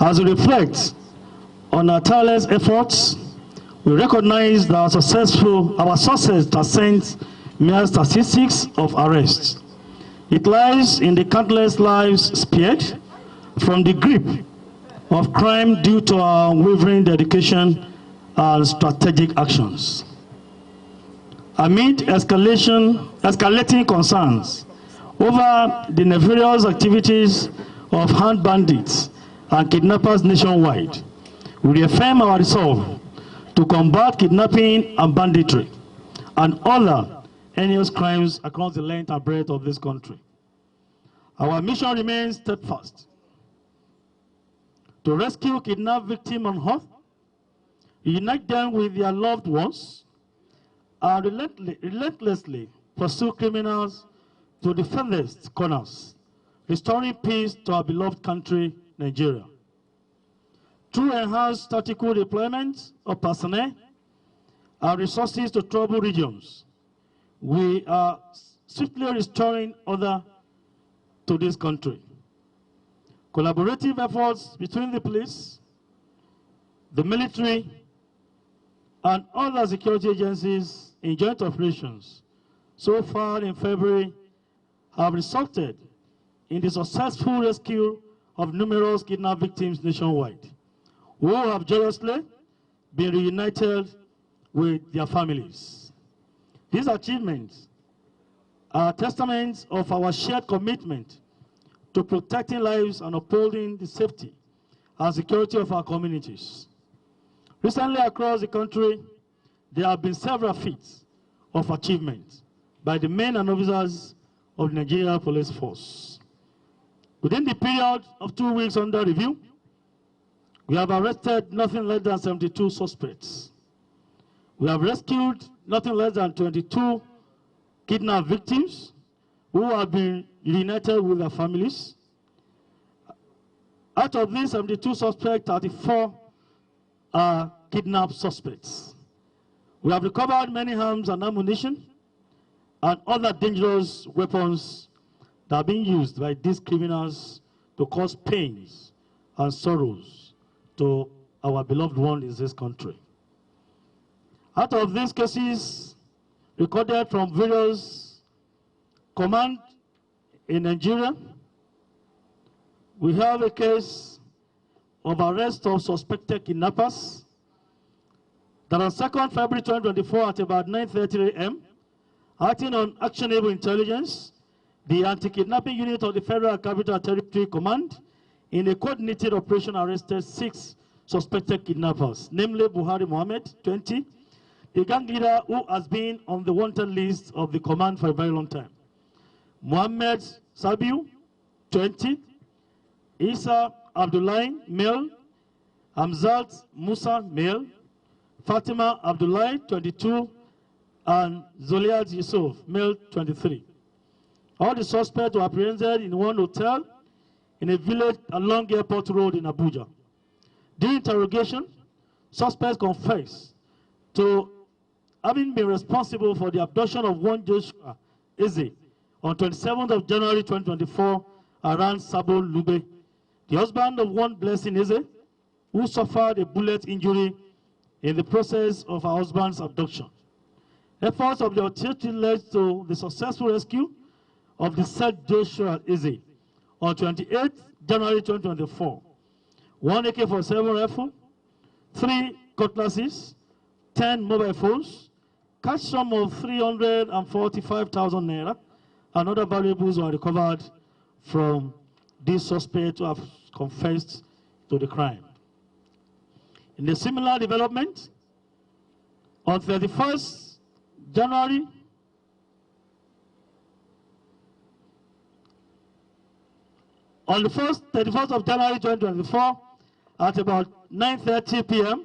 As we reflect on our tireless efforts, we recognize that our success transcends mere statistics of arrests. It lies in the countless lives spared from the grip of crime due to our unwavering dedication and strategic actions. Amid escalating concerns over the nefarious activities of armed bandits and kidnappers nationwide, we reaffirm our resolve to combat kidnapping and banditry and other heinous crimes across the length and breadth of this country. Our mission remains steadfast: to rescue kidnapped victims on earth, unite them with their loved ones, and relentlessly pursue criminals to the furthest corners, restoring peace to our beloved country, Nigeria. Through enhanced tactical deployment of personnel and resources to troubled regions, we are swiftly restoring order to this country. Collaborative efforts between the police, the military, and other security agencies in joint operations so far in February have resulted in the successful rescue of numerous kidnapped victims nationwide, who have joyously been reunited with their families. These achievements are testaments of our shared commitment to protecting lives and upholding the safety and security of our communities. Recently across the country, there have been several feats of achievement by the men and officers of the Nigeria Police Force. Within the period of 2 weeks under review, we have arrested nothing less than 72 suspects. We have rescued nothing less than 22 kidnapped victims who have been reunited with their families. Out of these 72 suspects, 34 are kidnapped suspects. We have recovered many arms and ammunition and other dangerous weapons that are being used by these criminals to cause pains and sorrows to our beloved ones in this country. Out of these cases recorded from various commands in Nigeria, we have a case of arrest of suspected kidnappers that on 2nd February 2024 at about 9:30 a.m., acting on actionable intelligence, the anti-kidnapping unit of the Federal Capital Territory Command in a coordinated operation arrested 6 suspected kidnappers, namely Buhari Mohammed, 20, a gang leader who has been on the wanted list of the command for a very long time. Mohammed Sabiu, 20, Isa Abdullahi, male, Hamzat Musa, male, Fatima Abdullahi, 22, and Zoliat Yusuf, male, 23. All the suspects were apprehended in one hotel in a village along Airport Road in Abuja. During interrogation, suspects confessed to having been responsible for the abduction of one Joshua Eze on 27th of January 2024 around Sabo Lube, the husband of one Blessing Eze, who suffered a bullet injury in the process of her husband's abduction. Efforts of the authorities led to the successful rescue of the said Joshua Eze on 28th January 2024. 1 AK-47 rifle, 3 cutlasses, 10 mobile phones, cash sum of 345,000 naira, and other valuables were recovered from these suspects who have confessed to the crime. In a similar development, on 31st January, on the 31st of January 2024, at about 9:30 p.m.,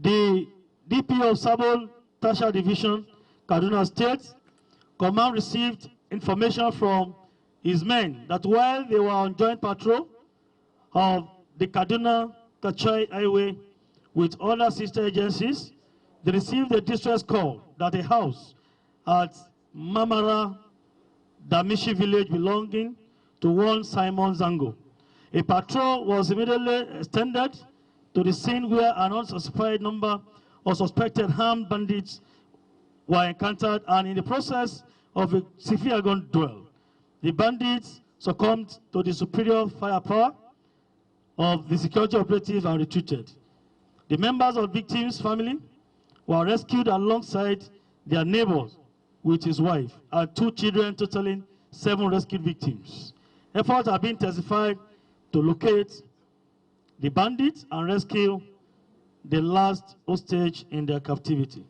the DP of Sabo Tasha Division, Kaduna State, Command received information from his men that while they were on joint patrol of the Kaduna-Kachai Highway with other sister agencies, they received a distress call that a house at Mamara Damishi village belonging to one Simon Zango, A patrol was immediately extended to the scene where an unspecified number of suspected armed bandits were encountered, and in the process of a severe gun duel, the bandits succumbed to the superior firepower of the security operatives and retreated. The members of the victims' family were rescued alongside their neighbors with his wife and 2 children, totaling 7 rescued victims. Efforts have been intensified to locate the bandits and rescue the last hostage in their captivity.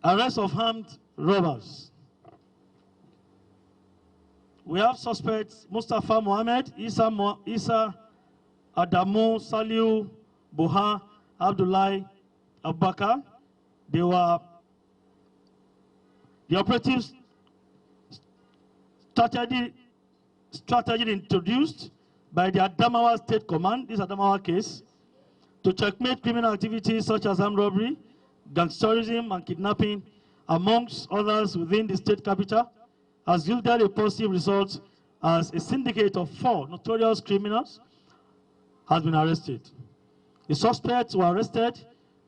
Arrest of armed robbers. We have suspects Mustafa Mohammed, Isa Adamu, Saliu, Boha, Abdullahi, Abubakar. The operatives strategy introduced by the Adamawa State Command, this Adamawa case, to checkmate criminal activities such as armed robbery, gangsterism, and kidnapping, amongst others within the state capital, has yielded a positive result as a syndicate of 4 notorious criminals has been arrested. The suspects were arrested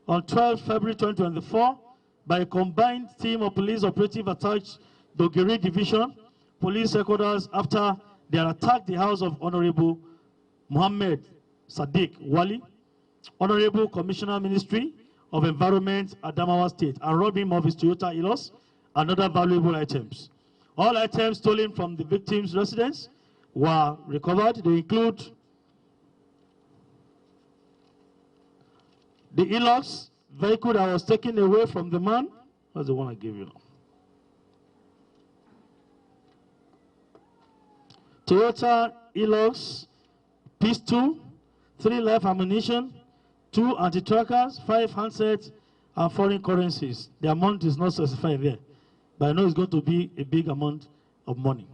on 12 February 2024 by a combined team of police operatives attached to Giri Division Police Headquarters after they had attacked the house of Honorable Mohammed Sadiq Wali, Honorable Commissioner Ministry of Environment, Adamawa State, and robbed him of his Toyota Hilux and other valuable items. All items stolen from the victim's residence were recovered. They include the Hilux vehicle that was taken away from the man. That's the one I gave you now. Toyota Hilux, pistol, 3 live ammunition, 2 anti-trackers, 5 handsets, and foreign currencies. The amount is not specified there, but I know it's going to be a big amount of money.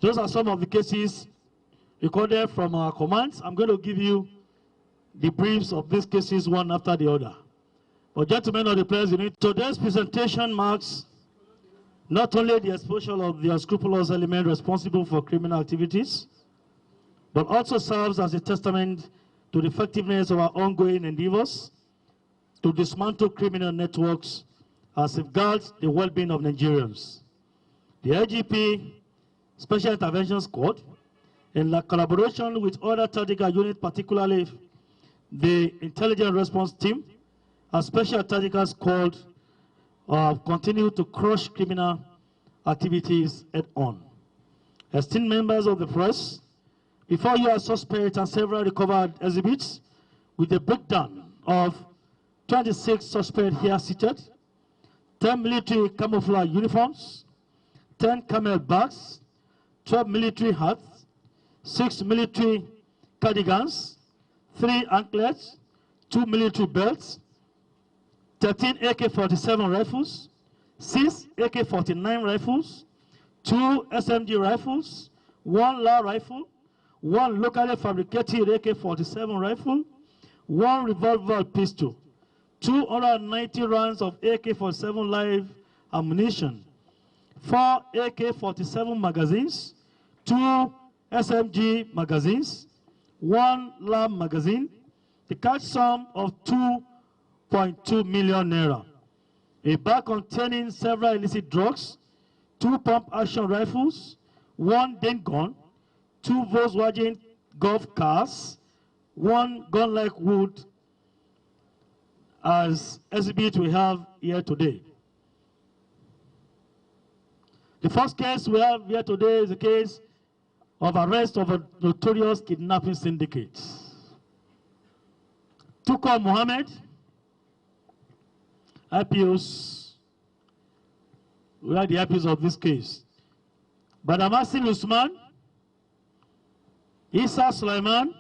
Those are some of the cases recorded from our commands. I'm going to give you the briefs of these cases one after the other. But gentlemen of the President, today's presentation marks not only the exposure of the unscrupulous element responsible for criminal activities, but also serves as a testament to the effectiveness of our ongoing endeavors to dismantle criminal networks and safeguard the well-being of Nigerians. The IGP Special Intervention Squad, in collaboration with other tactical units, particularly the Intelligence Response Team, and Special Tactical Squad, continue to crush criminal activities head-on. Esteemed members of the press, before you are suspects and several recovered exhibits with a breakdown of 26 suspects here seated, 10 military camouflage uniforms, 10 camel bags, 12 military hats, 6 military cardigans, 3 anklets, 2 military belts, 13 AK-47 rifles, 6 AK-49 rifles, 2 SMG rifles, 1 LA rifle, 1 locally fabricated AK-47 rifle, 1 revolver pistol, 290 rounds of AK-47 live ammunition, 4 AK-47 magazines, 2 SMG magazines, 1 LA magazine, the cash sum of 2.2 million naira, a bag containing several illicit drugs, 2 pump-action rifles, 1 den gun, 2 Volkswagen Golf cars, 1 gun-like wood, as exhibit we have here today. The first case we have here today is a case of arrest of a notorious kidnapping syndicate. Tukur Mohammed, IPOs, we are the IPOs of this case. Badamasi Usman, Isa Sulaiman,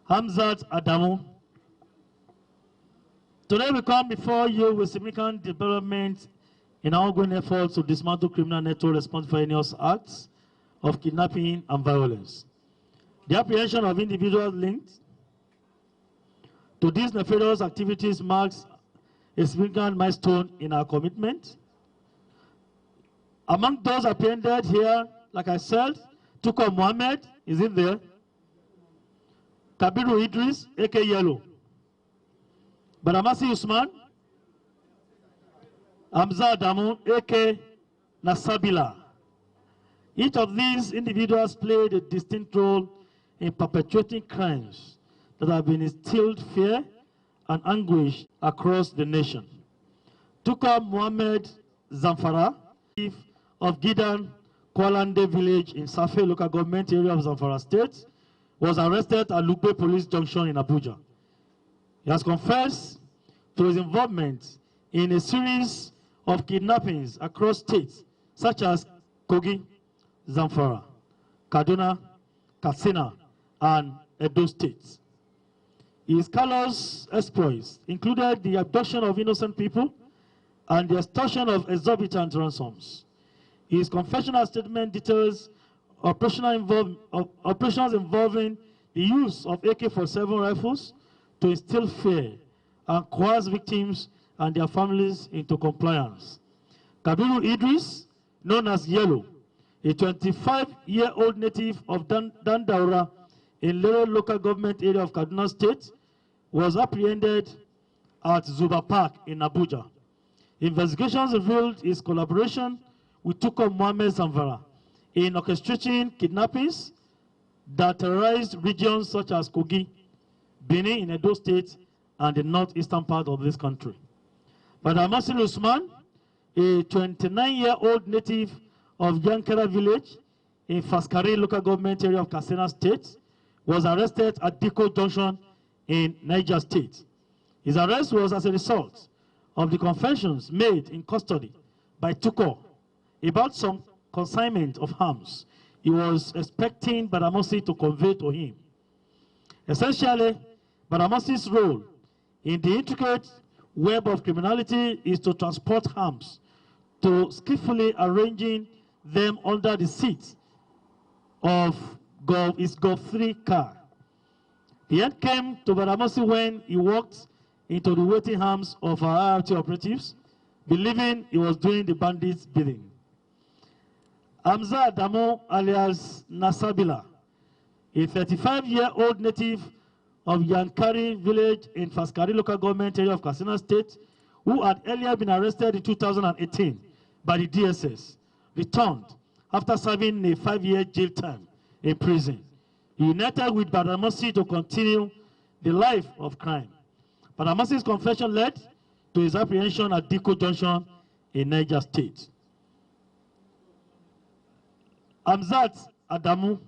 Hamzat Adamu. Today we come before you with significant development in our ongoing efforts to dismantle criminal network responsible for heinous acts of kidnapping and violence. The apprehension of individuals linked to these nefarious activities marks a significant milestone in our commitment Among those apprehended here, like I said, Tuko Mohammed is in there. Kabiru Idris, aka Yellow. Badamasi Usman. Hamza Adamu, aka Nasabila. Each of these individuals played a distinct role in perpetrating crimes that have been instilled fear and anguish across the nation. Tuka Mohammed Zamfara, chief of Gidan Kwalande village in Safe local government area of Zamfara state, was arrested at Lugbe police junction in Abuja. He has confessed to his involvement in a series of kidnappings across states such as Kogi, Zamfara, Kaduna, Katsina, and Edo states. His callous exploits included the abduction of innocent people and the extortion of exorbitant ransoms. His confessional statement details operations involving the use of AK-47 rifles to instill fear and coerce victims and their families into compliance. Kabiru Idris, known as Yellow, a 25-year-old native of Dandaura in Lero local government area of Kaduna State, was apprehended at Zuba Park in Abuja. Investigations revealed his collaboration with Tuko Mohammed Zamfara in orchestrating kidnappings that terrorized regions such as Kogi, Benin in Edo State, and the northeastern part of this country. Badamasi Usman, a 29-year-old native of Yankara village in Faskari local government area of Katsina State, was arrested at Diko Junction in Niger State. His arrest was as a result of the confessions made in custody by Tuko about some consignment of arms he was expecting Badamasi to convey to him. Essentially, Badamasi's role in the intricate web of criminality is to transport arms, to skillfully arranging them under the seat of his Golf 3 car. The end came to Badamasi when he walked into the waiting arms of our IRT operatives, believing he was doing the bandits' bidding. Hamza Adamu alias Nasabila, a 35-year-old native of Yankari village in Faskari local government area of Katsina State, who had earlier been arrested in 2018 by the DSS, returned after serving a 5-year jail term in prison. He united with Badamasi to continue the life of crime. Badamasi's confession led to his apprehension at Diko Junction in Niger State. Hamzat Adamu.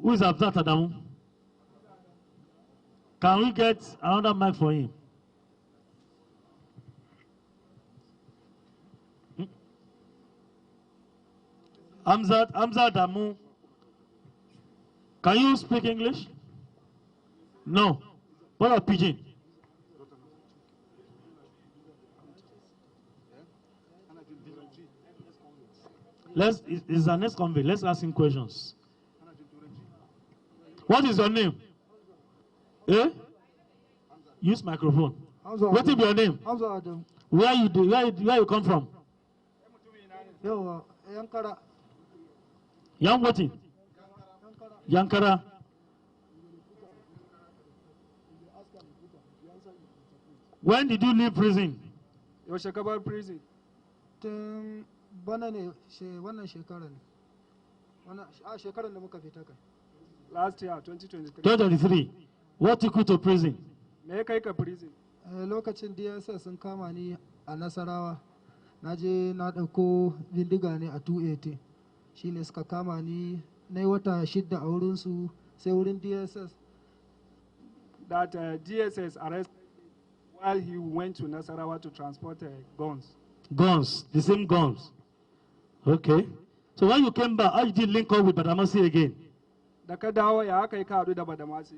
Who is Hamzat Adamu? Can we get another mic for him? Hamzat Adamu. Can you speak English? No. What about Pidgin? It's our next convey. Let's ask him questions. What is your name? Eh? Use microphone. What is your name? Where you come from? Yankara. Young what? Yankara. When did you leave prison? You should come out prison. Last year, 2023. 2023. What took you to prison? Me kai ka prison. Lokacin DSS sun kama ni a Nasarawa. Na je na dauko bindiga ne a 280. Shine suka kama ni na yi wata 6 a wurin su sai wurin DSS. That DSS arrested while he went to Nasarawa to transport guns. Guns, the same guns. Okay. So when you came back, how did you link up with Badamasi again? Da ka dawo ya aka yi ka haɗu da Badamasi.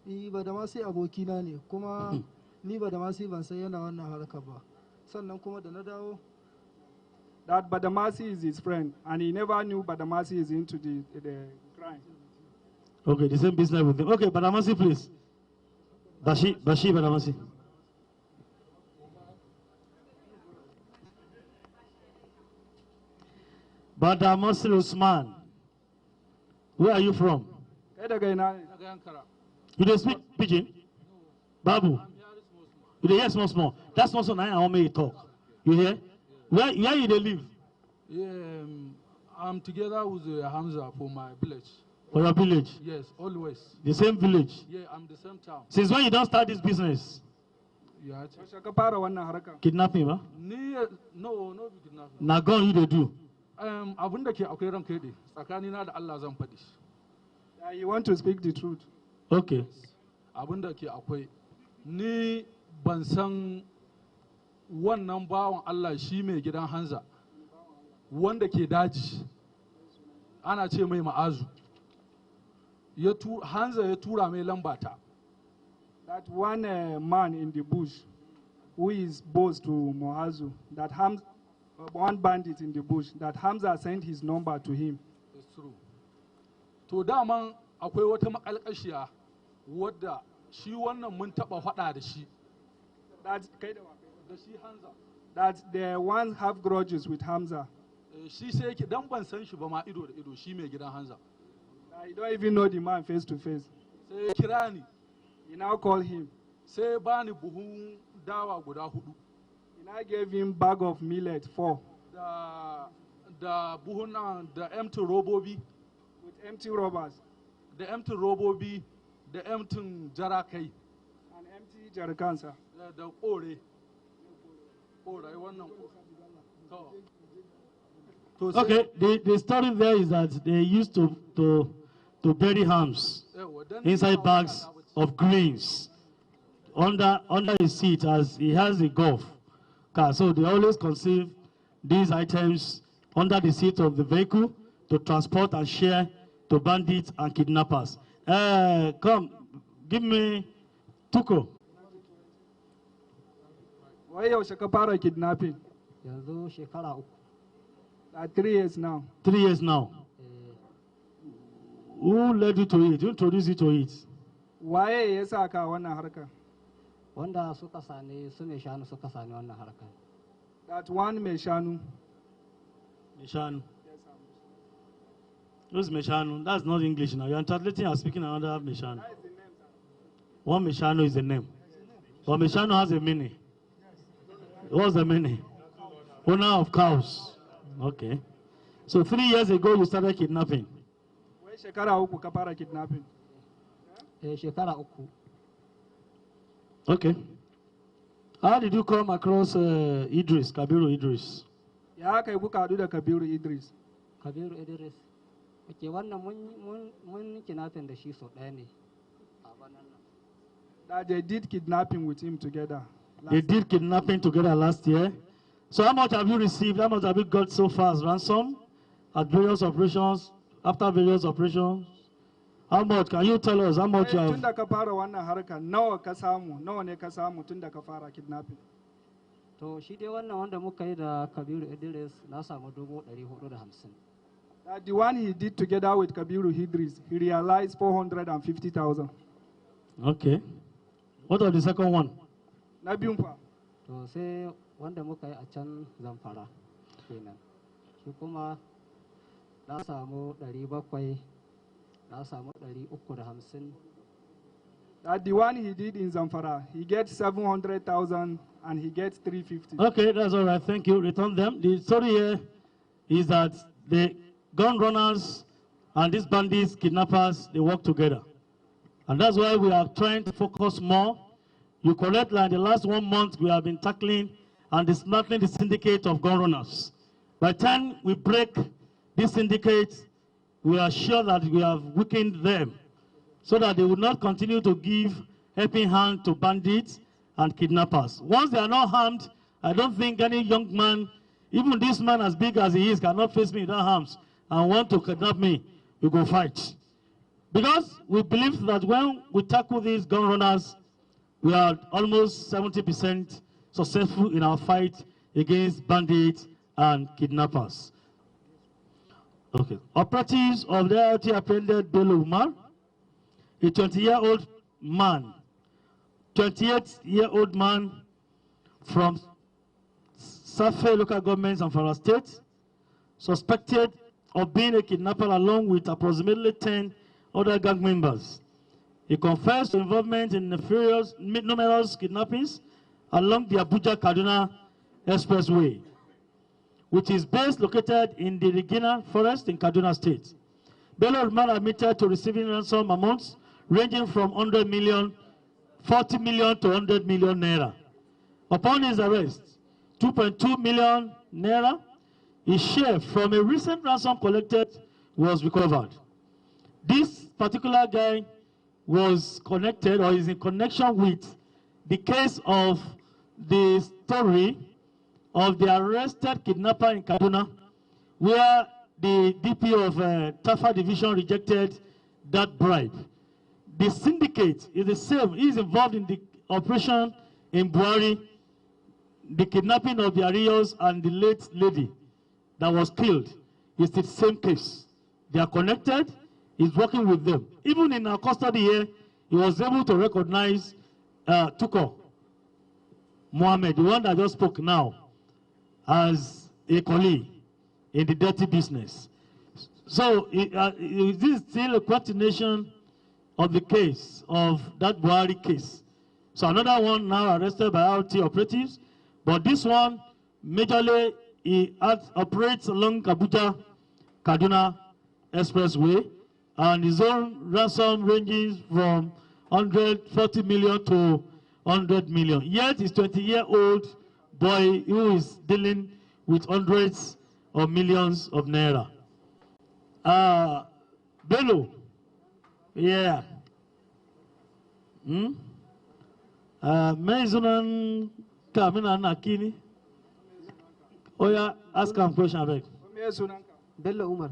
Badamasi abokina ne kuma ni Badamasi ban san yana wannan harka ba. Sannan kuma da na dawo. That Badamasi is his friend and he never knew Badamasi is into the crime. Okay, the same business with him. Okay, Badamasi, please. Bashi Badamasi. Brother Muslim Usman, where are you from? You don't speak pidgin? Babu? You dey hear small. That's not so nice. I want me to talk. You hear? Where you dey live? Yeah, I'm together with Hamza for my village. For your village? Yes, always. The same village? Yeah, I'm the same town. Since when you don't start this business? Yeah. Kidnapping, huh? No, kidnapping. Now go on, you dey do. Abin da ke akwai ran kai dai tsakanina da Allah zan faɗi. You want to speak the truth. Okay. Abin da ke akwai ni ban san wannan bawan Allah shi mai gidan Hanza wanda ke daji ana ce mai Ma'azu. Hanza ya tura mai lambata. That one man in the bush who is boss to Moazu, that one bandit in the bush, that Hamza sent his number to him. It's true. To daman akwai wata makalkashiya wadda shi wannan mun taba faɗa da shi. Da shi Hamza. That the ones have grudges with Hamza. Shi sai yake dan ban san shi ba ma ido da ido shi mai gidan Hamza. I don't even know the man face to face. Sai kira ni. He now called him. Sai bani buhun dawa guda 4. I gave him bag of millet 4. Da buhuna da empty robobi. With empty robbers. The empty robobi, the empty jarakai. And empty jerrycans, sir. The ore. Ore, one. Okay, the story there is that they used to bury hams inside bags of greens under his seat as he has a golf car. So they always conceive these items under the seat of the vehicle to transport and share to bandits and kidnappers. Come, give me Tuko. Why you fara kidnapping? Yanzu shekara uku. 3 years now. 3 years now. Who led you to it? Who introduced you to it? Why ya sa ka wannan harkar? Wanda suka sani su mai shanu suka sani wannan harkar. That one mai shanu. Meshanu. Who's Meshanu? That's not English now. You're translating and speaking another Meshanu. One Meshanu is the name. But Meshanu has a meaning. What's the meaning? Owner of cows. Okay. So 3 years ago you started kidnapping. Wai shekara uku ka fara kidnapping. Shekara uku. Okay. How did you come across Kabiru Idris? Ya kai kuka hadu da Kabiru Idris. Kabiru Idris. Okay, wannan mun kidnapping da shi so ɗaya ne. That they did kidnapping with him together. They did kidnapping together last year. So how much have you received? How much have you got so far as ransom at various operations, after various operations? How much? Can you tell us how much you have? Tun da ka fara wannan harka nawa ne ka samu tun da ka fara kidnapping? To shi dai wannan wanda muka yi da Kabiru Idris na samu 450. The one he did together with Kabiru Idris, he realized 450,000. Okay. What of the second one? Na biyun fa. To sai wanda muka yi a can Zamfara kenan. Shi kuma na samu 700, na samu 350. The one he did in Zamfara, he gets 700,000 and he gets 350. Okay, that's all right. Thank you. Return them. The story here is that the gun runners and these bandits, kidnappers, they work together. And that's why we are trying to focus more. You correct, like the last 1 month, we have been tackling and dismantling the syndicate of gun runners. By the time we break this syndicate, we are sure that we have weakened them so that they will not continue to give helping hand to bandits and kidnappers. Once they are not harmed, I don't think any young man, even this man as big as he is, cannot face me without harms and want to kidnap me. We go fight. Because we believe that when we tackle these gun runners, we are almost 70% successful in our fight against bandits and kidnappers. Okay. Operatives of the LT apprehended Bello, a 20-year-old man, 28-year-old man from Safe local government and Zamfara State, suspected of being a kidnapper along with approximately 10 other gang members. He confessed to involvement in numerous kidnappings along the Abuja-Kaduna Expressway, which is base located in the Regina Forest in Kaduna State. Bello admitted to receiving ransom amounts ranging from 100 million, 40 million to 100 million naira. Upon his arrest, 2.2 million naira, his share from a recent ransom collected was recovered. This particular guy was connected or is in connection with the case of the story of the arrested kidnapper in Kaduna, where the DP of Tafa Division rejected that bribe. The syndicate is the same. He is involved in the operation in Buhari, the kidnapping of the Arios and the late lady that was killed. It's the same case. They are connected. He's working with them. Even in our custody here, he was able to recognize Tuko Mohammed, the one that just spoke now, as a colleague in the dirty business. So this is still a continuation of the case, of that Buhari case. So another one now arrested by RT operatives, but this one, majorly, he operates along Abuja-Kaduna Expressway, and his own ransom ranges from 140 million to 100 million. Yet, he's a 20-year-old boy who is dealing with hundreds of millions of naira. Bello, yeah. Mezunan Kamina Nakini. Oh yeah, ask him a question, Abeg. Bello Umar.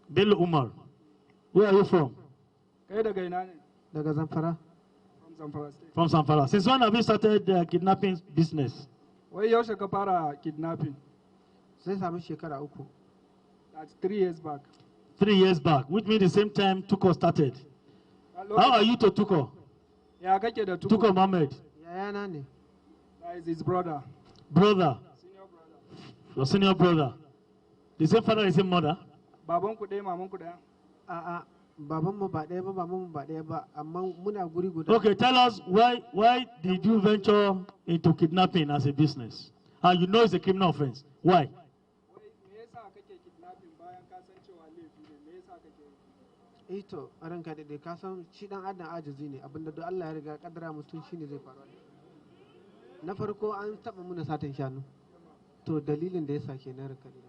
Bello Umar. Where are you from? Daga Zamfara. From Zamfara State. From Zamfara. Since when have you started the kidnapping business? Wai yaushe ka fara kidnapping? Sai samu shekara uku. That's 3 years back. 3 years back, which means the same time Tuko started. How are you to Tuko? Ya kake da Tuko? Tuko Mohammed. Yayana ne. That is his brother. Brother. Senior brother. Your senior brother. The same father, the same mother? Baban ku ɗaya, maman ku ɗaya? A'a, babanmu ba ɗaya ba, mamanmu ba ɗaya ba, amma muna guri guda. Okay, tell us why did you venture into kidnapping as a business? And you know it's a criminal offense. Why? Me yasa kake kidnapping bayan ka san cewa laifi ne? Me yasa kake? To, a ranka daɗe, ka san shi ɗan adam ajizi ne, abinda duk Allah ya riga kaddara mutum shine zai faru. Na farko an taɓa muna satan shanu. To dalilin da yasa kenan ranka daɗe.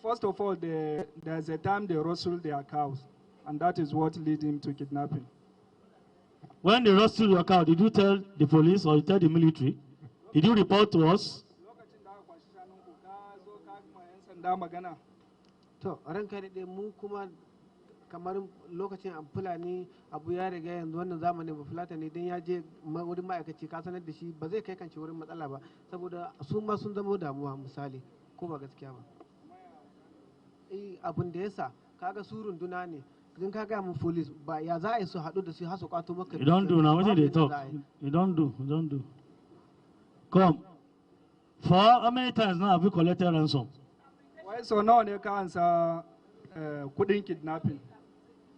First of all, there's a time they rustle their cows, and that is what led him to kidnapping. When they rustled your cow, did you tell the police or you tell the military? Did you report to us? To, ranka daɗe mu kuma kamar lokacin an Fulani abu ya riga yanzu wannan zamanin ba Fulani idan ya je wurin ma'aikaci ka sanar da shi ba zai kai kanci wurin matsala ba saboda su ma sun zama damuwa misali ko ba gaskiya ba. Abin da yasa kaga su runduna ne idan ka ga mun police ba ya za a yi su haɗu da su har su kwato maka. You don't do now. What did they talk? You don't do. Come. For how many times now have you collected ransom? Why so nawa ne ka ansa kudin kidnapping?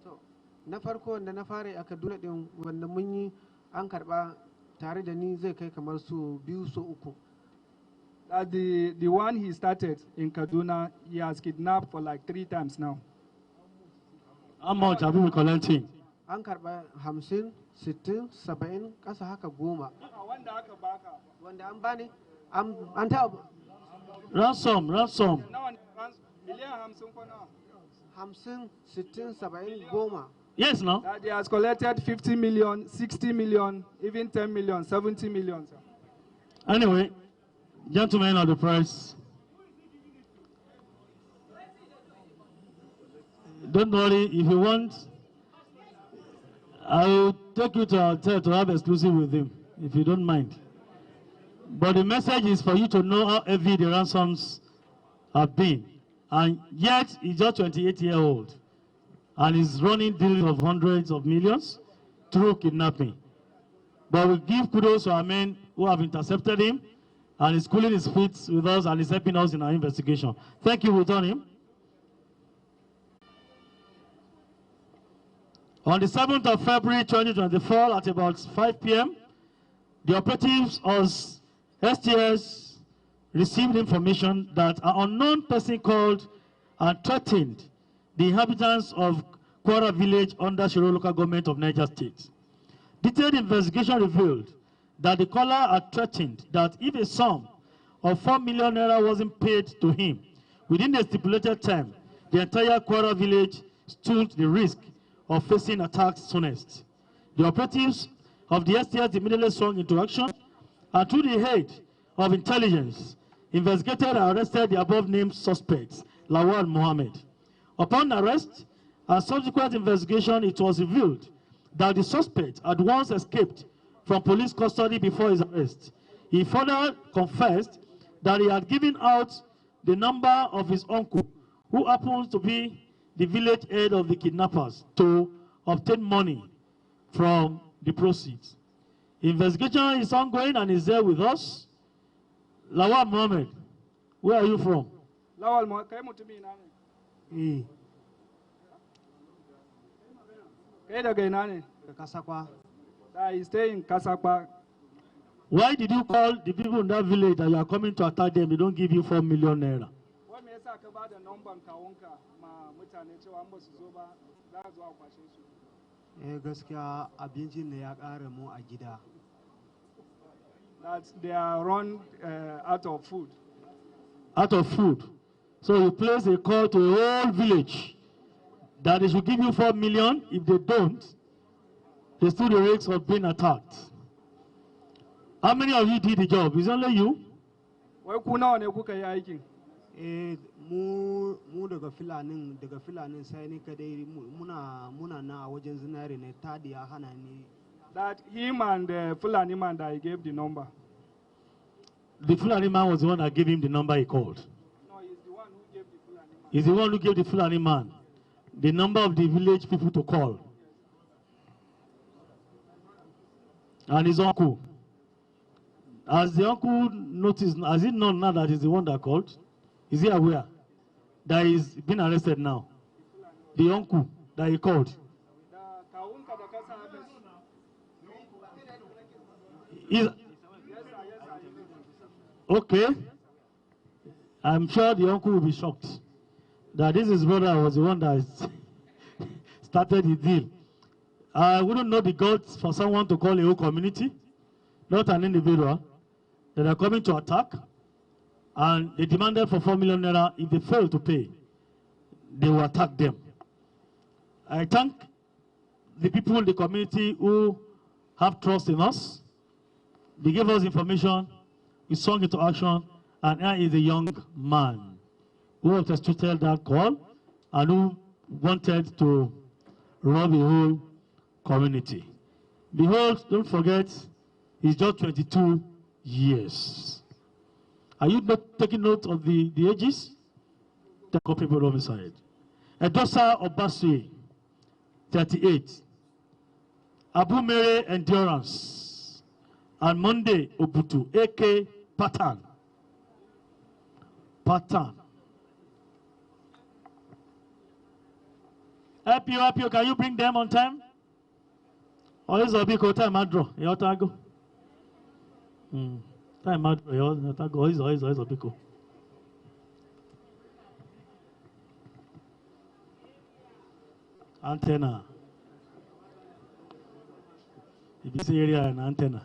To na farko wanda na fara a Kaduna din wanda mun yi an karba tare da ni zai kai kamar su biyu so uku. The one he started in Kaduna, he has kidnapped for like 3 times now. How much have you been collecting? An karba 50, 60, 70 kasa haka 10. Wanda aka baka. Wanda an bani an ta Ransom. Nawa miliyan 50 ko nawa? 50, 60, 70, 10. Yes, no? That he has collected 50 million, 60 million, even 10 million, 70 million. Sir. Anyway, gentlemen of the press, don't worry, if you want, I will take you to our hotel to have exclusive with him, if you don't mind. But the message is for you to know how heavy the ransoms have been. And yet, he's just 28-year-old. And he's running deals of hundreds of millions through kidnapping. But we give kudos to our men who have intercepted him and he's cooling his feet with us and he's helping us in our investigation. Thank you, we turn him. On the 7th of February 2024 at about 5 p.m., the operatives of STS received information that an unknown person called and threatened the inhabitants of Kwara village under Shiro local government of Niger State. Detailed investigation revealed that the caller had threatened that if a sum of 4 million naira wasn't paid to him within the stipulated time, the entire Kwara village stood the risk of facing attacks soonest. The operatives of the STS immediately swung into action and through the aid of intelligence, investigated and arrested the above-named suspects, Lawal Mohammed. Upon arrest and subsequent investigation, it was revealed that the suspect had once escaped from police custody before his arrest. He further confessed that he had given out the number of his uncle, who happens to be the village head of the kidnappers, to obtain money from the proceeds. Investigation is ongoing and is there with us. Lawal Mohammed, where are you from? Lawal Mohammed, kai mutumi ina ne? Kai daga ina ne? Kasakwa. I stay in Kasakwa. Why did you call the people in that village that you are coming to attack them? They don't give you 4 million naira. Wai me yasa ka bada number kawunka ma mutane cewa an ba su zo ba za a zo a kwashe su? Gaskiya abincin ne ya ƙare mu a gida. That they are run out of food. Out of food. So you place a call to a whole village that they should give you 4 million. If they don't, they still the risk of being attacked. How many of you did the job? Is it only you? Wai ku nawa ne kuka yi aikin? Mu daga filanin sai ni kadai muna na wajen zinare ne tadi ya hana ni. That him and the Fulani man that he gave the number. The Fulani man was the one that gave him the number he called. No, he's the one who gave the Fulani man. He's the one who gave the Fulani man the number of the village people to call. And his uncle. As the uncle noticed, has he known now that he's the one that called? Is he aware that he's been arrested now? The uncle that he called. Okay. I'm sure the uncle will be shocked that this his brother was the one that started the deal. I wouldn't know the guts for someone to call a whole community, not an individual, that are coming to attack, and they demanded for 4 million naira. If they fail to pay, they will attack them. I thank the people in the community who have trust in us. They gave us information, we swung into action, and here is a young man who has executed that call and who wanted to rob the whole community. Behold, don't forget, he's just 22 years. Are you not taking note of the ages? The culpable homicide. Edosa Obasui, 38. Abu Mere Endurance. And Monday Obutu, AK Pattern. Help you. Can you bring them on time? Or is it because time I draw? You ought to go. Time I draw. You ought to go. Is it because? Antenna. If this area an antenna.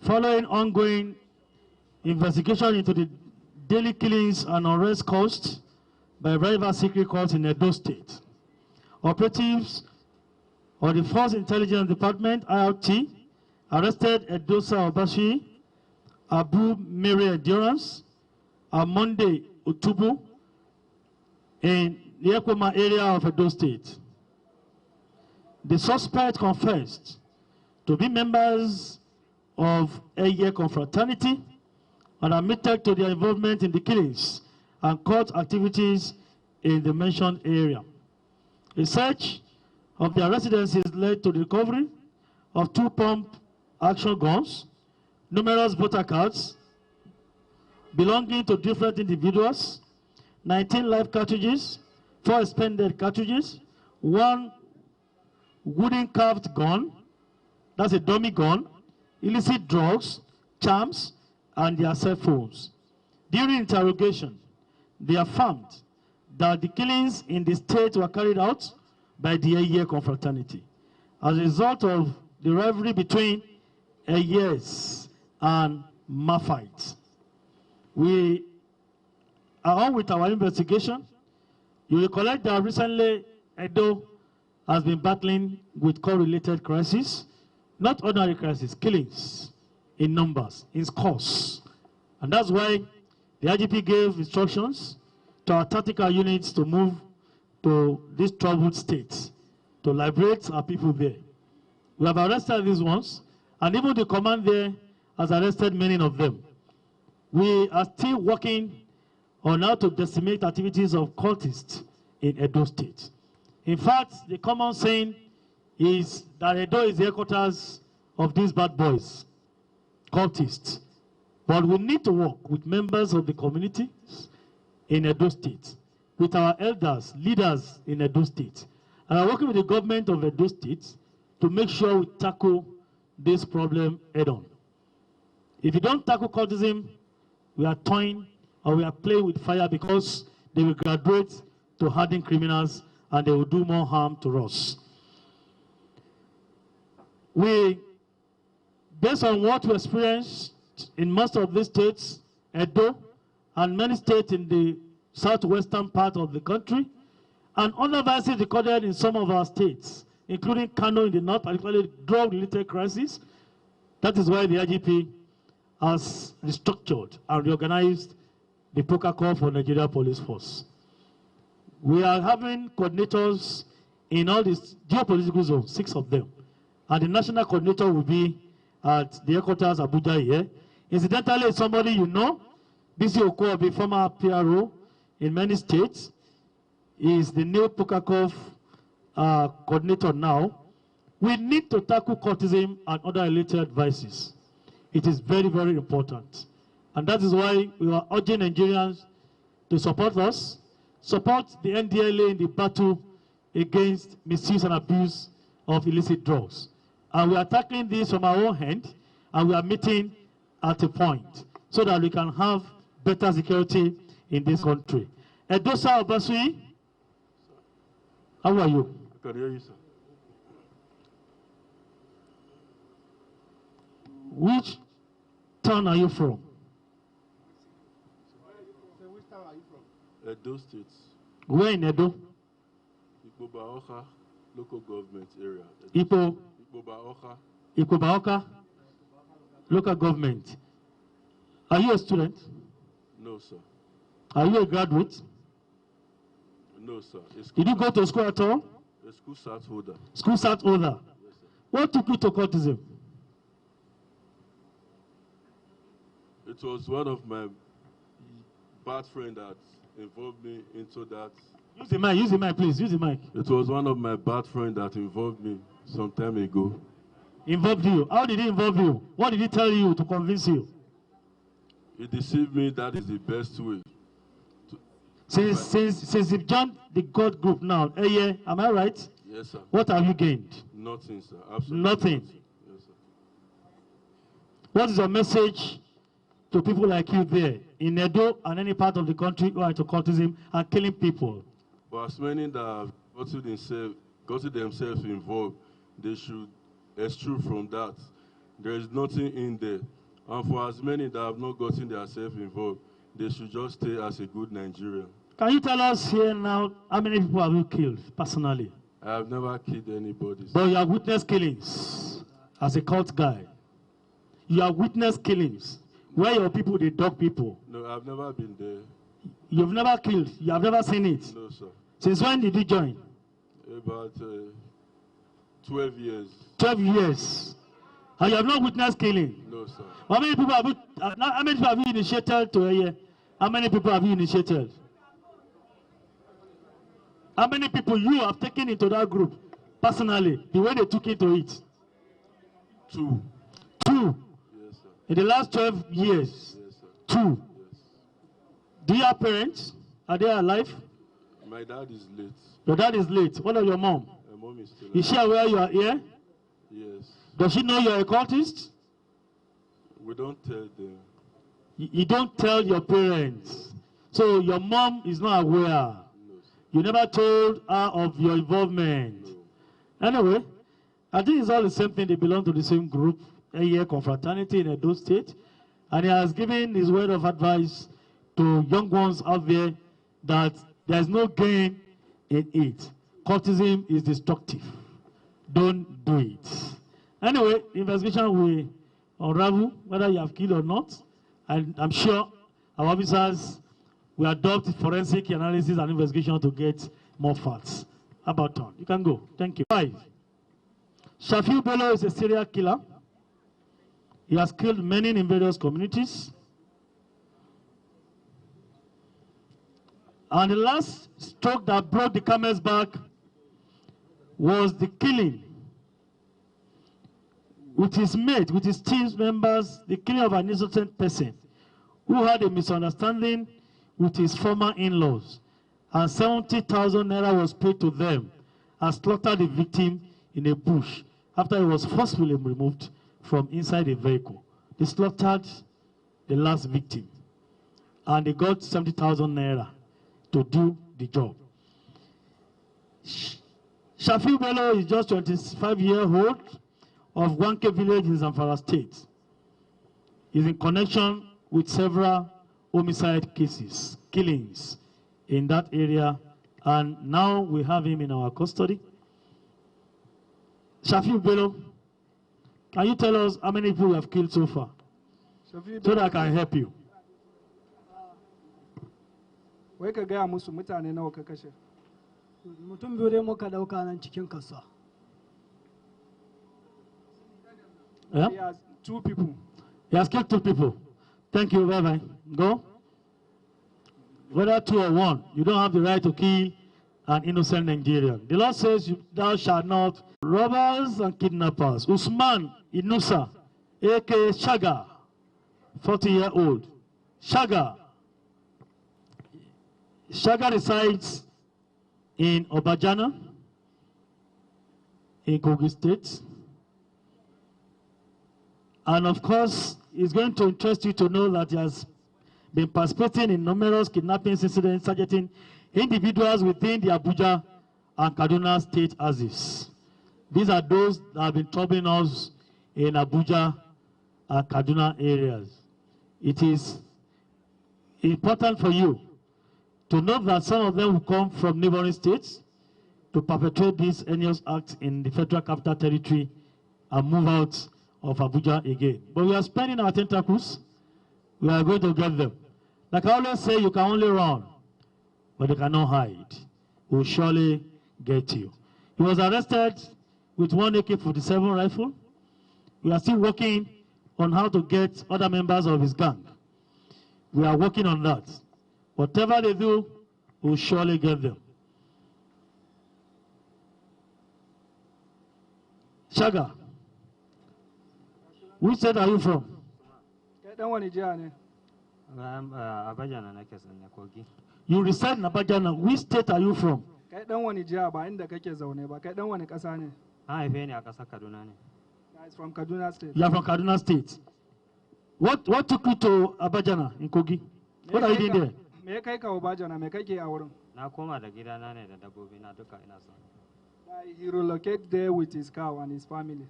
Following ongoing investigation into the daily killings and unrest caused by rival secret corps in Edo State, operatives of the Force Intelligence Department, IRT, arrested Edosa Obashi, Abu Mere Endurance, on Monday, Utubu, in the Ekoma area of Edo State. The suspect confessed to be members of a confraternity and admitted to their involvement in the killings and cult activities in the mentioned area. A search of their residences led to the recovery of 2 pump-action guns, numerous voter cards belonging to different individuals, 19 live cartridges, 4 expended cartridges, 1 wooden carved gun, that's a dummy gun, illicit drugs, charms, and their cell phones. During interrogation, they affirmed that the killings in the state were carried out by the AYE confraternity as a result of the rivalry between AYEs and Mafites. We are on with our investigation. You recollect that recently Edo has been battling with correlated crises, not ordinary crises, killings in numbers, in scores. And that's why the IGP gave instructions to our tactical units to move to these troubled states, to liberate our people there. We have arrested these ones, and even the command there has arrested many of them. We are still working on how to decimate activities of cultists in Edo State. In fact, the common saying is that Edo is the headquarters of these bad boys, cultists. But we need to work with members of the communities in Edo State, with our elders, leaders in Edo State, and are working with the government of Edo State to make sure we tackle this problem head-on. If you don't tackle cultism, we are toying or we are playing with fire, because they will graduate to hardened criminals and they will do more harm to us. Based on what we experienced in most of these states, Edo, and many states in the southwestern part of the country, and other vices recorded in some of our states, including Kano in the north, particularly drug-related crisis. That is why the IGP has restructured and reorganized the protocol for Nigeria Police Force. We are having coordinators in all these geopolitical zones, 6 of them. And the national coordinator will be at the headquarters Abuja here. Incidentally, somebody you know, BC Okobi, former PRO in many states, is the new Pokakov coordinator now. We need to tackle cultism and other related vices. It is very, very important. And that is why we are urging Nigerians to support us, support the NDLA in the battle against misuse and abuse of illicit drugs. And we are tackling this from our own hand, and we are meeting at a point so that we can have better security in this country. Edosa Obasui, how are you? I can hear you, sir. Which town are you from? Which town are you from? Edo State. Where in Edo? Ikpobaoka local government area. Ikpobaoka. Ikpobaoka local government. Are you a student? No, sir. Are you a graduate? No, sir. Did you go to school at all? A school start holder. School start holder. Yes, sir. What took you to cultism? It was one of my bad friends that involved me into that. Use the mic, please. Use the mic. It was one of my bad friends that involved me some time ago. Involved you? How did he involve you? What did he tell you to convince you? He deceived me. That is the best way. Since you've joined the God group now, am I right? Yes, sir. What have you gained? Nothing, sir. Absolutely nothing. Yes, sir. What is your message to people like you there in Edo and any part of the country who are into cultism and killing people? But as many that have gotten themselves involved, they should eschew from that. There is nothing in there. And for as many that have not gotten themselves involved, they should just stay as a good Nigerian. Can you tell us here now how many people have you killed personally? I have never killed anybody. But you have witnessed killings as a cult guy. You have witnessed killings where your people, they dog people. No, I've never been there. You've never killed? You have never seen it? No, sir. Since when did you join? About 12 years. 12 years. And you have not witnessed killing? No, sir. How many people have you initiated to a year? How many people have you initiated? How many people you have taken into that group personally, the way they took into it? 2. 2. Yes, sir. In the last 12 years? Yes, sir. 2. Yes. Do you have parents? Are they alive? My dad is late. Your dad is late. What of your mom? My mom is still Is she aware you are here? Yes. Does she know you're a cultist? We don't tell them. You don't tell your parents. So your mom is not aware. No, sir. You never told her of your involvement. No. Anyway, I think it's all the same thing. They belong to the same group, a year confraternity in Edo State. And he has given his word of advice to young ones out there that there is no gain in it. Cultism is destructive. Don't do it. Anyway, investigation will unravel whether you have killed or not. And I'm sure our officers will adopt forensic analysis and investigation to get more facts. How about Tom? You can go. Thank you. 5. Shafiu Bello is a serial killer. He has killed many in various communities. And the last stroke that broke the camel's back was the killing with his mate, with his team members, the killing of an innocent person who had a misunderstanding with his former in-laws, and 70,000 naira was paid to them and slaughtered the victim in a bush after he was forcefully removed from inside a vehicle. They slaughtered the last victim, and they got 70,000 naira to do the job. Shafiu Bello is just 25-year-old of Wike village in Zamfara State. He's in connection with several homicide cases, killings in that area, and now we have him in our custody. Shafiu Bello, can you tell us how many people you have killed so far? So that I can help you. Wai ka gaya musu mutane nawa ka kashe? Mutum biyu dai muka dauka nan cikin kasuwa. Yeah? He has 2 people. He has killed 2 people. Thank you, bye-bye. Go. Whether 2 or 1, you don't have the right to kill an innocent Nigerian. The Lord says, thou shalt not. Robbers and kidnappers. Usman Inusa, a.k.a. Shaga, 40-year-old. Shaga resides in Obajana, in Kogi State. And of course, it's going to interest you to know that he has been participating in numerous kidnapping incidents targeting individuals within the Abuja and Kaduna state axis. These are those that have been troubling us in Abuja and Kaduna areas. It is important for you to note that some of them will come from neighboring states to perpetrate these heinous acts in the Federal Capital Territory and move out of Abuja again. But we are spending our tentacles. We are going to get them. Like I always say, you can only run, but you cannot hide. We will surely get you. He was arrested with 1 AK-47 rifle. We are still working on how to get other members of his gang. We are working on that. Whatever they do, we will surely get them. Shaga, which state are you from? Kai dan wani jiha ne? Abajana nake sanne Kogi. You reside in Abajana. Which state are you from? Kai dan wani jiha ba inda kake zaune ba. Kai dan wani ƙasa ne? An haife ni a ƙasar Kaduna ne. He's from Kaduna State. You are from Kaduna State. What took you to Abajana in Kogi? What are you doing there? Me ya kai ka Obajana? Me kake a wurin? Na koma da gidana ne da dabbobi na duka ina son. He relocated there with his cow and his family.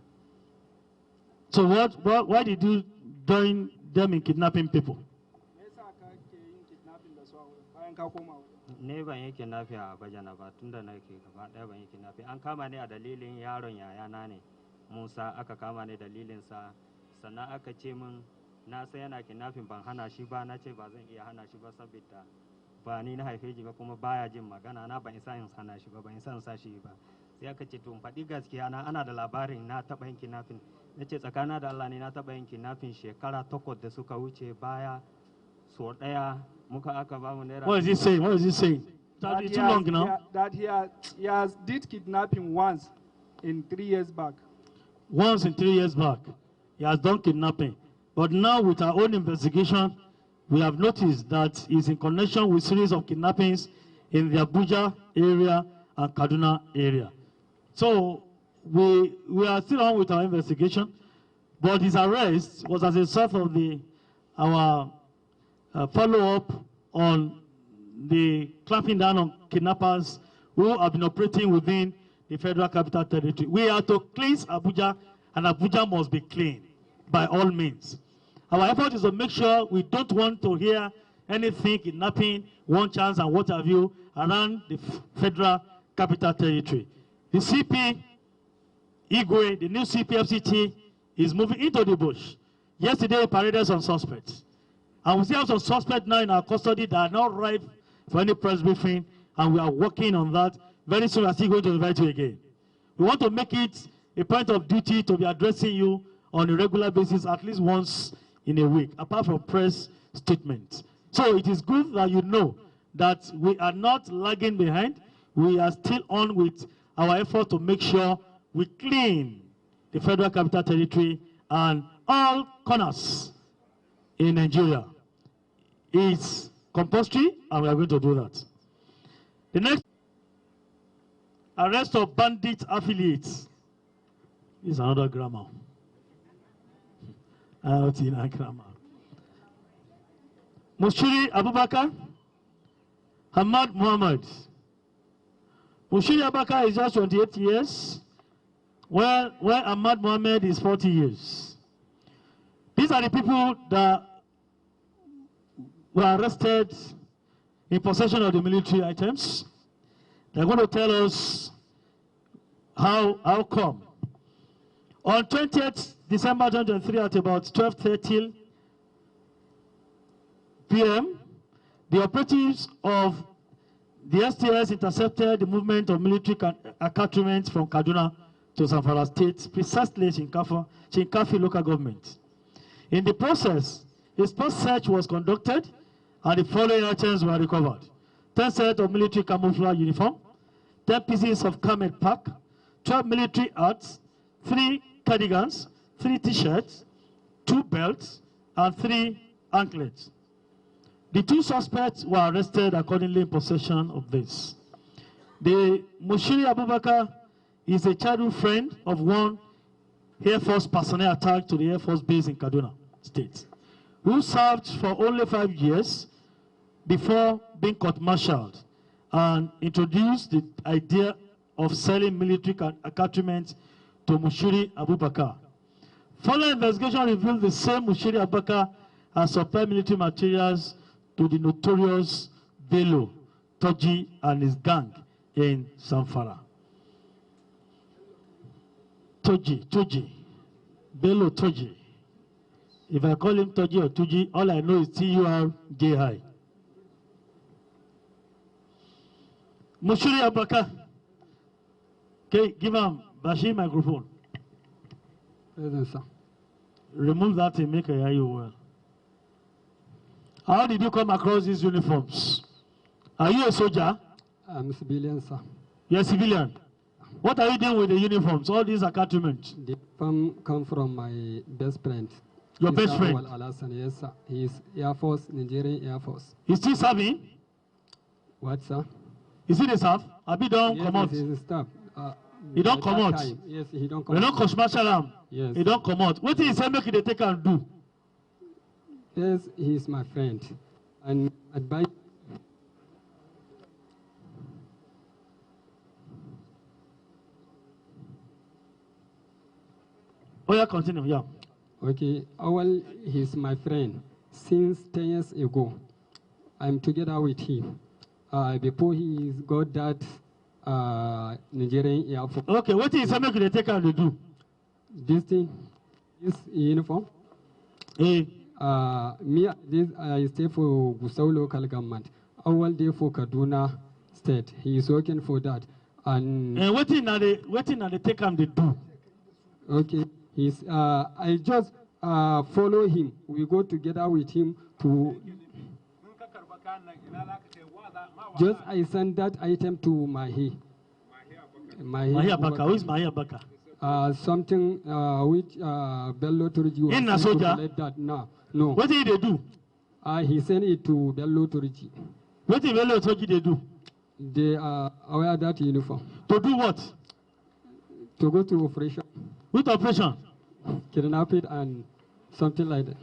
So why did you join them in kidnapping people? Me yasa kake yin kidnapping da su a wurin bayan ka koma wurin? Ne ban yi kidnapping a Abajana ba tunda nake gaba ɗaya ban yi kidnapping. An kama ni a dalilin yaron yayana ne. Musa aka kama ni dalilin sa. Sannan aka ce min na sai yana kidnapping ban hana shi ba, na ce ba zan iya hana shi ba saboda ba ni na haife shi ba kuma baya jin magana na ban isa in hana shi ba, ban isa in sa shi ba. sai aka ce to in faɗi gaskiya na ana da labarin na taɓa yin kidnapping. Na ce tsakana da Allah ne na taɓa yin kidnapping shekara 8 da suka wuce baya so ɗaya muka aka ba mu naira. What is he saying? What is he saying? That Too long now. That he has did kidnapping once in 3 years back. Once in 3 years back, he has done kidnapping. But now with our own investigation, we have noticed that he's in connection with series of kidnappings in the Abuja area and Kaduna area. So we are still on with our investigation, but his arrest was as a result of our follow-up on the clamping down on kidnappers who have been operating within the Federal Capital Territory. We are to cleanse Abuja, and Abuja must be clean by all means. Our effort is to make sure we don't want to hear anything kidnapping, one chance and what have you around the Federal Capital Territory. The CP, Igwe, the new CPFCT, is moving into the bush. Yesterday, he paraded some suspects. And we still have some suspects now in our custody that are not ripe for any press briefing, and we are working on that. Very soon, we are still going to invite you again. We want to make it a point of duty to be addressing you on a regular basis, at least once in a week, apart from press statements. So it is good that you know that we are not lagging behind. We are still on with our effort to make sure we clean the Federal Capital Territory and all corners in Nigeria. It's compulsory, and we are going to do that. The next, arrest of bandit affiliates. This is another grammar. Out in a grammar. Mushiri Abubakar, Hamad Muhammad. Mushiri Abubakar is just 28 years, where Ahmad Muhammad is 40 years. These are the people that were arrested in possession of the military items. They're going to tell us how come. On 20th December 2023 at about 12:30 p.m., the operatives of the STS intercepted the movement of military accoutrements from Kaduna to Zamfara State, precisely Shinkafi local government. In the process, a spot search was conducted and the following items were recovered: 10 sets of military camouflage uniform, 10 pieces of Kamet pack, 12 military hats, 3 cardigans, 3 t-shirts, 2 belts, and 3 anklets. The 2 suspects were arrested accordingly in possession of this. The Mushiri Abubakar is a childhood friend of one Air Force personnel attached to the Air Force base in Kaduna State, who served for only 5 years before being court-martialed and introduced the idea of selling military accoutrements to Mushiri Abubakar. Following investigation revealed the same Mushiri Abubakar has supplied military materials to the notorious Bello, Turji, and his gang in Zamfara. Turji, Bello Turji. If I call him Turji or Turji, all I know is Turji. Mushiri Abubakar. Okay, give him Bashir microphone. Present, sir. Remove that and make I hear you well. How did you come across these uniforms? Are you a soldier? I'm a civilian, sir. You're a civilian. What are you doing with the uniforms, all these accoutrements? The come from my best friend. Your best friend? Yes, sir. He's Air Force, Nigerian Air Force. He's still serving? What, sir? Is he the staff? Abi don't come out. Yes, he's the staff. He don't come out. Yes, he don't come out. We out. don't commercial him. Yes. He don't come out. What did he say make they take and do? Yes, he's my friend. And advice. Oh yeah, continue, yeah. Okay, well, he's my friend. Since 10 years ago, I'm together with him. Before he got that Nigerian Air Force. Okay, what is he make they take and do? This thing, this uniform. Hey. I stay for Gusau local government. I will day for Kaduna State. He is working for that. And waiting at the take him they do. okay, I just follow him. We go together with him to. Just I send that item to Mahi. Mahi Abaka. Who is Mahi Abaka? Something which Bello Turji was in a sent to soldier? collect that. No. What did they do? He sent it to Bello Turji. What did Bello Turji they do? They wear that uniform. To do what? To go to operation. Which operation? Kidnap it and something like that.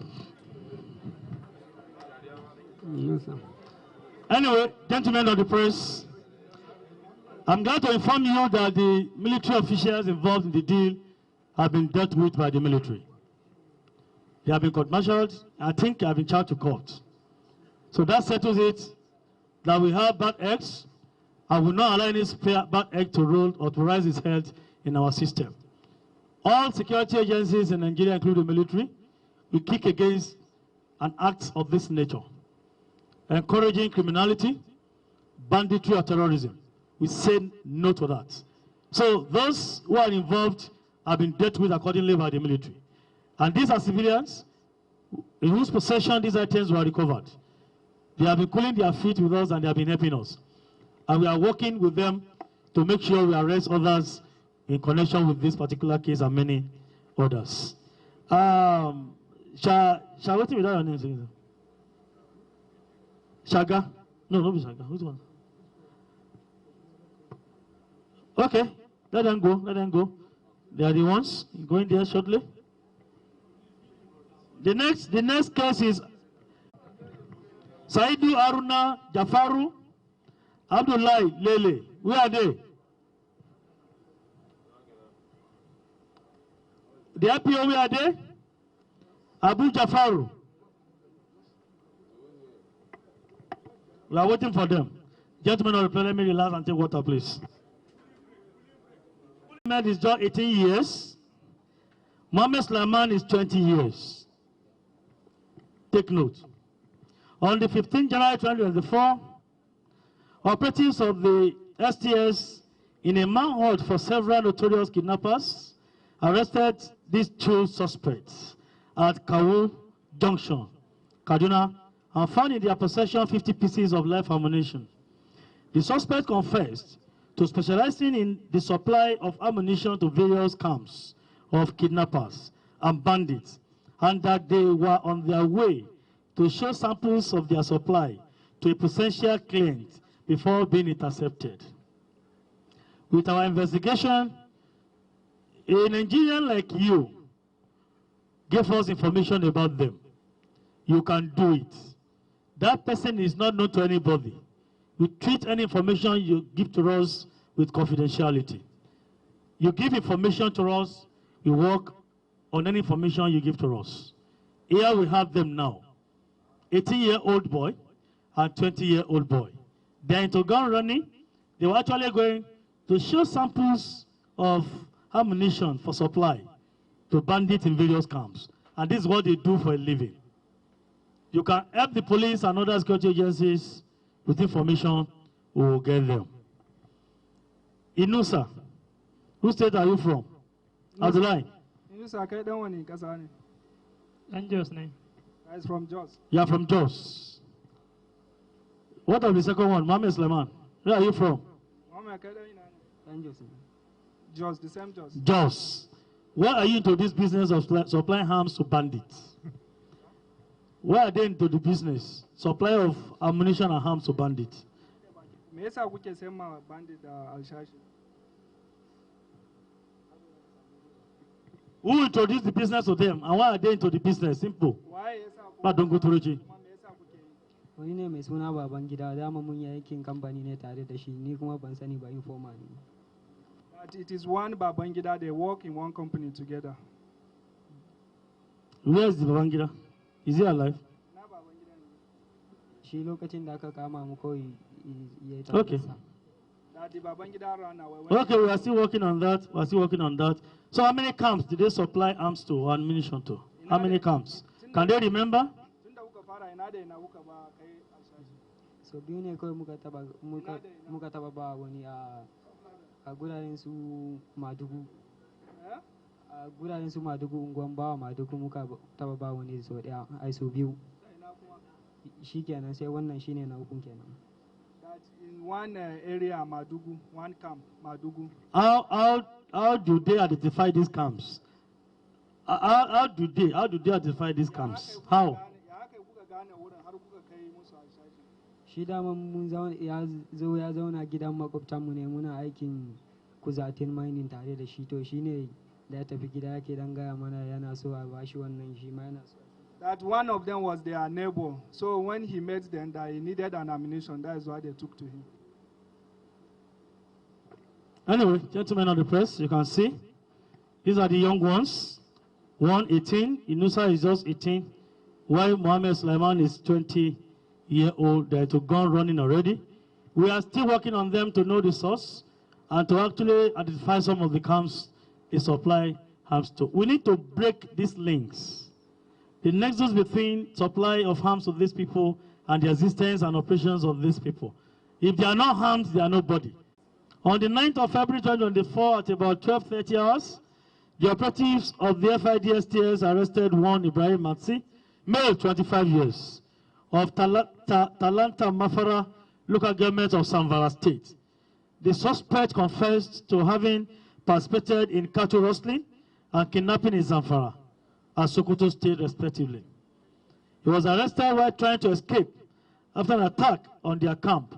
No, sir. Anyway, gentlemen of the press, I'm glad to inform you that the military officials involved in the deal have been dealt with by the military. They have been court-martialed. I think they have been charged to court. So that settles it, that we have bad eggs. I will not allow any bad egg to roll or to rise its head in our system. All security agencies in Nigeria, including the military, will kick against an act of this nature, encouraging criminality, banditry, or terrorism. We say no to that. So those who are involved have been dealt with accordingly by the military. And these are civilians in whose possession these items were recovered. They have been cooling their feet with us and they have been helping us. And we are working with them to make sure we arrest others in connection with this particular case and many others. Shall we take your name? Shaga? No, not Shaga. Who's one? Okay, let them go, let them go. They are the ones going there shortly. The next case is Saidu Aruna Jafaru Abdullahi Lele. Where are they? The IPO, where are they? Abu Jafaru. We are waiting for them. Gentlemen of the panel, let me relax and take water, please. Mohammed is just 18 years. Mohammed Sulaiman is 20 years. Take note. On the 15th January 2024, operatives of the STS in a manhunt for several notorious kidnappers arrested these two suspects at Kawu Junction, Kaduna, and found in their possession 50 pieces of live ammunition. The suspect confessed to specializing in the supply of ammunition to various camps of kidnappers and bandits, and that they were on their way to show samples of their supply to a potential client before being intercepted. With our investigation, a Nigerian like you gave us information about them. You can do it. That person is not known to anybody. We treat any information you give to us with confidentiality. You give information to us, we work on any information you give to us. Here we have them now. 18-year-old boy and 20-year-old boy. They are into gun running. They were actually going to show samples of ammunition for supply to bandits in various camps. And this is what they do for a living. You can help the police and other security agencies with information, we will get them. Inusa, whose state are you from? Abdullahi. Inusa, I don't want to Kasani. And Jos name. It's from Jos. You are from Jos. What of the second one? Mohammed Sulaiman. Where are you from? Jos, the same Jos. Jos. Where are you into this business of supplying arms to bandits? Where are they into the business? Supply of ammunition and arms to bandits. Who introduced the business to them? And why are they into the business? Simple. But don't go to Turji. Wani ne mai suna Babangida, dama mun yi aikin kamfani ne tare da shi, ni kuma ban sani ba informa ne. But it is one Babangida, they work in one company together. Where is the Babangida? Is he alive? Shi lokacin da aka kama mu kawai ya yi okay. Okay, we are still working on that. We are still working on that. So how many camps did they supply arms to or ammunition to? How many camps? Can they remember? So biyu ne kawai muka taba ba wani a a guraren su Madugu. A guraren su Madugu unguwan bawa Madugu muka taba ba wani so daya ai so biyu. Shikenan sai wannan shine na hukun kenan. That in one area Madugu, one camp Madugu. How do they identify these camps? How do they identify these camps? How? Shi dama mun ya zauna gidan makwabtanmu ne muna aikin kuzatin mining tare da shi to shine da ya tafi gida yake dan gaya mana yana so a bashi wannan shi ma yana so. That one of them was their neighbor. So when he met them that he needed an ammunition, that is what they took to him. Anyway, gentlemen of the press, you can see these are the young ones. 18, Inusa is just 18, while Mohammed Sulaiman is 20-year-old. They're to gun running already. We are still working on them to know the source and to actually identify some of the camps they supply arms to. We need to break these links. The nexus between supply of arms to these people and the existence and operations of these people. If they are not armed, they are nobody. On the 9th of February 2024 at about 12:30 hours, the operatives of the FIDSTS arrested one Ibrahim Matsi, male 25 years, of Talanta Mafara, local government of Zamfara State. The suspect confessed to having participated in cattle rustling and kidnapping in Zamfara and Sokoto State, respectively. He was arrested while trying to escape after an attack on their camp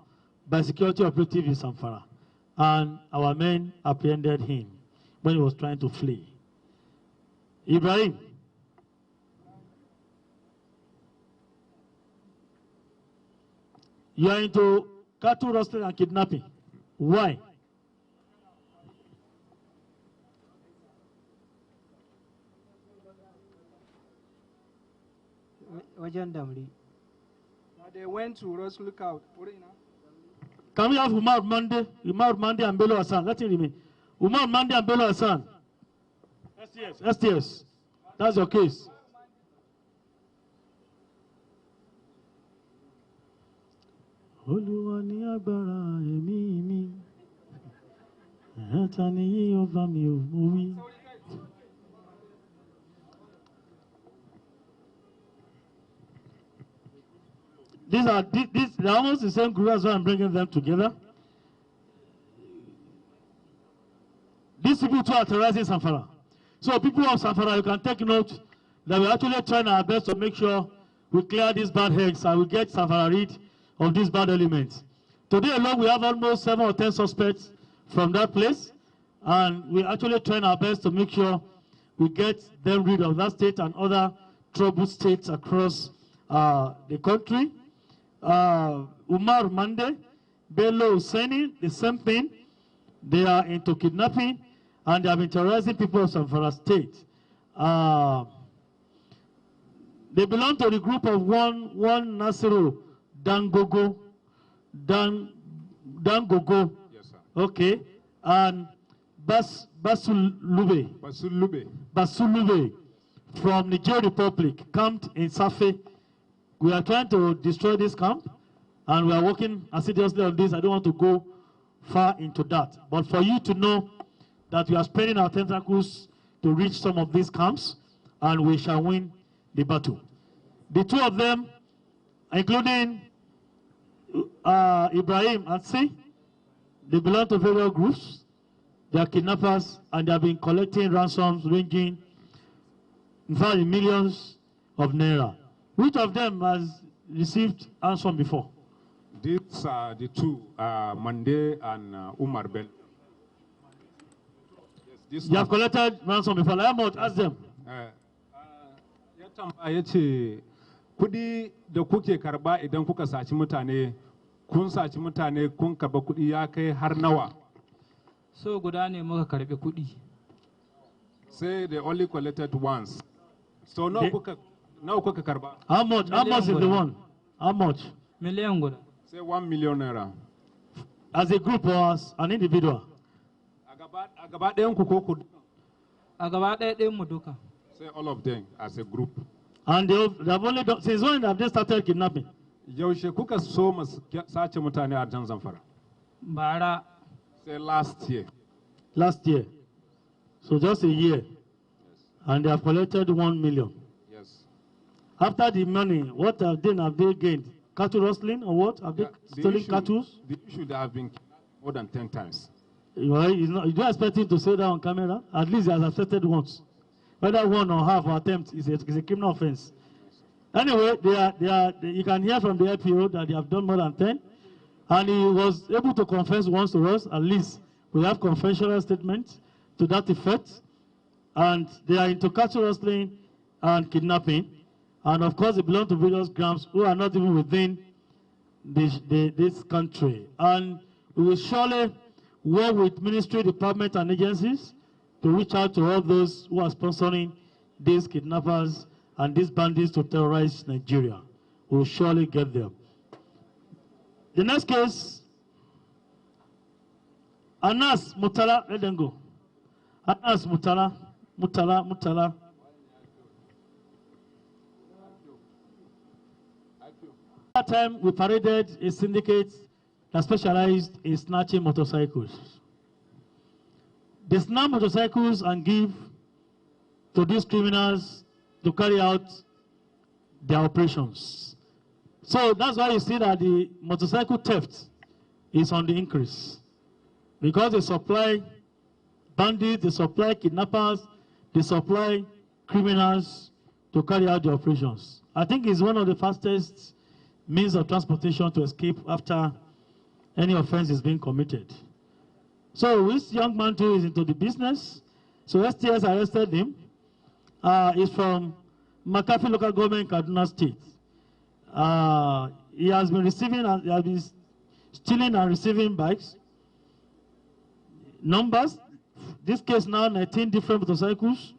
by security operatives in Zamfara, and our men apprehended him when he was trying to flee. Ibrahim. You are into cattle rustling and kidnapping. Why? They went to Russell Court. Can we have Umar Mande and Bello Hassan? Let him remain. Umar Mande and Bello Hassan. STS. That's your case. They're almost the same group as well. I'm bringing them together. These people too are terrorizing Zamfara. So people of Zamfara, you can take note that we're actually trying our best to make sure we clear these bad heads and we get Zamfara rid of these bad elements. Today alone, we have almost 7 or 10 suspects from that place, and we're actually trying our best to make sure we get them rid of that state and other troubled states across the country. Umar Mande, Bello Hussaini, the same thing. They are into kidnapping and they have been terrorizing people of Zamfara State. They belong to the group of one Nasiru Dangogo. Dangogo. Yes, sir. Okay. And Basulube from Niger Republic, camped in Safe. We are trying to destroy this camp, and we are working assiduously on this. I don't want to go far into that. But for you to know that we are spreading our tentacles to reach some of these camps, and we shall win the battle. The two of them, including Ibrahim and C, they belong to various groups. They are kidnappers, and they have been collecting ransoms ranging, in fact, in millions of naira. Which of them has received ransom before? These are the two, Mande and Umar Bello. Yes, you have collected ransom before. I am ask them. Kudi da kuke karba idan kuka saci mutane, kun saci mutane kun karba kudi ya kai har nawa? So guda ne muka karbi kudi. Say they only collected once. So now kuka karba. How much? How much is the one? How much? Million guda. Say 1 million naira. As a group or as an individual? Agaba ɗayan ku ko ku? Agaba ɗayan mu duka. Say all of them as a group. And they have only done, since when have they started kidnapping? Yaushe kuka so sace mutane a Zamfara? Bara. Say last year. Last year. So just a year. Yes. And they have collected 1 million. Yes. After the money, what have they gained? Cattle rustling or what? Have they stolen cattle? The issue that have been more than 10 times. Well, you don't expect him to say that on camera. At least he has accepted once. Whether one or half or attempt is a criminal offense. Anyway, you can hear from the LPO that they have done more than 10. And he was able to confess once to us. At least we have confessional statements to that effect. And they are into cattle rustling and kidnapping. And of course, they belong to various groups who are not even within this country. And we will surely work with ministry, department, and agencies to reach out to all those who are sponsoring these kidnappers and these bandits to terrorize Nigeria. We will surely get them. The next case, Anas Mutala, let them go. Anas Mutala. That time we paraded a syndicate that specialized in snatching motorcycles. They snatch motorcycles and give to these criminals to carry out their operations. So that's why you see that the motorcycle theft is on the increase. Because they supply bandits, they supply kidnappers, they supply criminals to carry out the operations. I think it's one of the fastest means of transportation to escape after any offense is being committed. So this young man too is into the business. So STS arrested him. He's from McAfee local government, Kaduna State. He has been stealing and receiving bikes. Numbers, this case now 19 different motorcycles,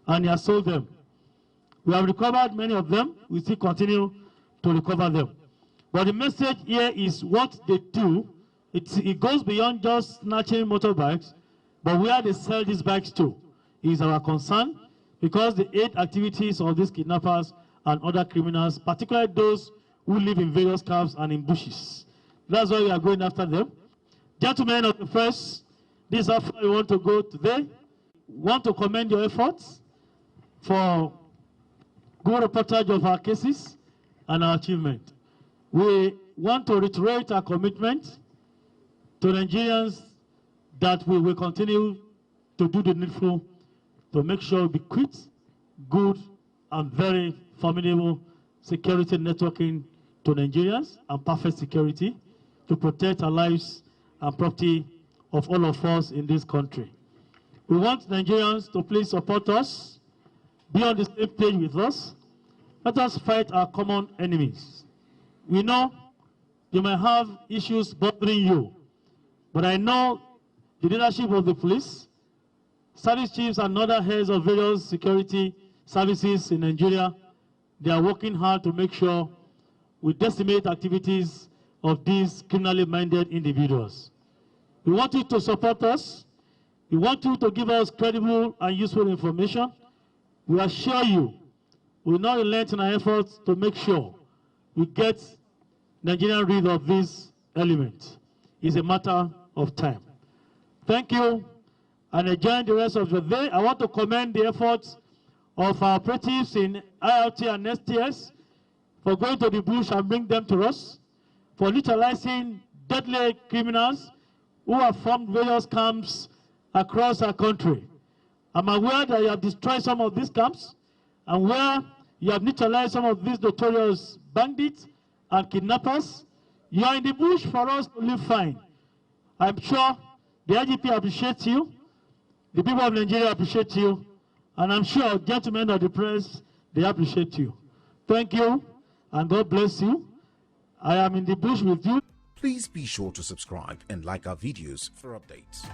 and he has sold them. We have recovered many of them. We still continue to recover them. But the message here is what they do. It goes beyond just snatching motorbikes, but where they sell these bikes to is our concern, because the aid activities of these kidnappers and other criminals, particularly those who live in various camps and in bushes. That's why we are going after them. Gentlemen of the press, this is how far we want to go today. We want to commend your efforts for good reportage of our cases and our achievement. We want to reiterate our commitment to Nigerians that we will continue to do the needful to make sure we quit good and very formidable security networking to Nigerians and perfect security to protect our lives and property of all of us in this country. We want Nigerians to please support us, be on the same page with us. Let us fight our common enemies. We know you may have issues bothering you, but I know the leadership of the police, service chiefs and other heads of various security services in Nigeria, they are working hard to make sure we decimate activities of these criminally minded individuals. We want you to support us. We want you to give us credible and useful information. We assure you we will not relent in our efforts to make sure we get Nigeria rid of this element. It's a matter of time. Thank you, and enjoy the rest of the day. I want to commend the efforts of our operatives in IRT and STS for going to the bush and bring them to us, for neutralizing deadly criminals who have formed various camps across our country. I'm aware that you have destroyed some of these camps, and where you have neutralized some of these notorious bandits and kidnappers. You are in the bush for us to live fine. I'm sure the IGP appreciates you, the people of Nigeria appreciate you, and I'm sure gentlemen of the press, they appreciate you. Thank you, and God bless you. I am in the bush with you. Please be sure to subscribe and like our videos for updates.